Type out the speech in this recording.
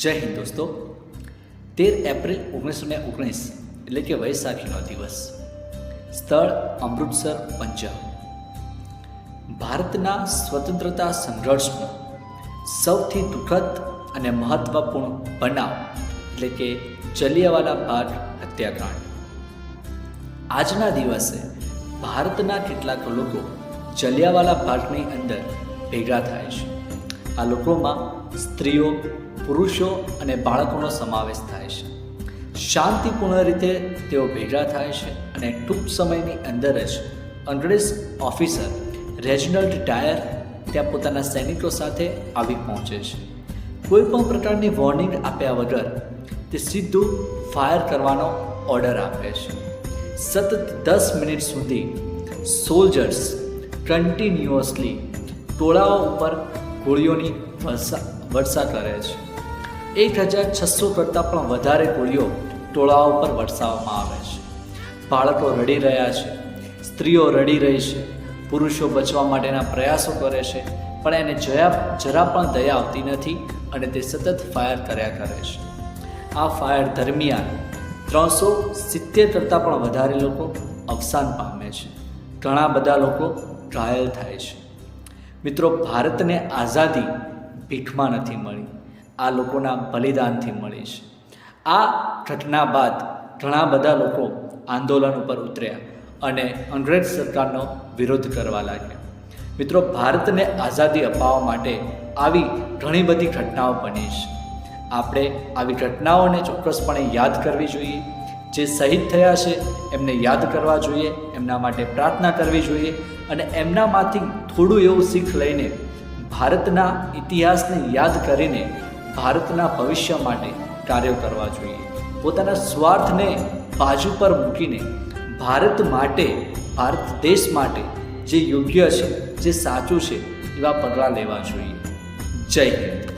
જય હિન્દ દોસ્તો। 13 એપ્રિલ 1919 એટલે કે વૈશાખીનો દિવસ, સ્થળ અમૃતસર, પંજાબ। ભારતના સ્વતંત્રતા સંઘર્ષનો સૌથી દુઃખદ અને મહત્વપૂર્ણ બનાવ એટલે કે જલિયાવાલા બાગ હત્યાકાંડ। આજના દિવસે ભારતના કેટલાક લોકો જલિયાવાલા બાગની અંદર ભેગા થાય છે। આ લોકોમાં સ્ત્રીઓ, પુરુષો અને બાળકોનો સમાવેશ થાય છે। શાંતિપૂર્ણ રીતે તેઓ ભેગા થાય છે અને ટૂંક સમયની અંદર જ અંગ્રેજ ઓફિસર રેજિનાલ્ડ ડાયર ત્યાં પોતાના સૈનિકો સાથે આવી પહોંચે છે। કોઈ પણ પ્રકારની વોર્નિંગ આપ્યા વગર તે સીધું ફાયર કરવાનો ઓર્ડર આપે છે। સતત 10 મિનિટ સુધી સોલ્જર્સ કન્ટિન્યુઅસલી ટોળાઓ ઉપર ગોળીઓની વર્ષા કરે છે। 1600 કરતાં પણ વધારે ગોળીઓ ટોળાઓ પર વરસાવવામાં આવે છે। બાળકો રડી રહ્યા છે, સ્ત્રીઓ રડી રહી છે, પુરુષો બચવા માટેના પ્રયાસો કરે છે, પણ એને જરા પણ દયા આવતી નથી અને તે સતત ફાયર કર્યા કરે છે। આ ફાયર દરમિયાન 370 કરતાં પણ વધારે લોકો અવસાન પામે છે, ઘણા બધા લોકો ઘાયલ થાય છે। મિત્રો, ભારતને આઝાદી ભીખમાં નથી મળી, આ લોકોના બલિદાનથી મળી છે। આ ઘટના બાદ ઘણા બધા લોકો આંદોલન ઉપર ઉતર્યા અને અંગ્રેજ સરકારનો વિરોધ કરવા લાગ્યા। મિત્રો, ભારતને આઝાદી અપાવવા માટે આવી ઘણી બધી ઘટનાઓ બની છે। આપણે આવી ઘટનાઓને ચોક્કસપણે યાદ કરવી જોઈએ। જે શહીદ થયા છે એમને યાદ કરવા જોઈએ, એમના માટે પ્રાર્થના કરવી જોઈએ અને એમનામાંથી થોડું એવું શીખ લઈને ભારતના ઇતિહાસને યાદ કરીને ભારતના ભવિષ્ય માટે કાર્યો કરવા જોઈએ। પોતાના સ્વાર્થને બાજુ પર મૂકીને ભારત માટે, ભારત દેશ માટે જે યોગ્ય છે, જે સાચું છે એવા પગલાં લેવા જોઈએ। જય હિન્દ।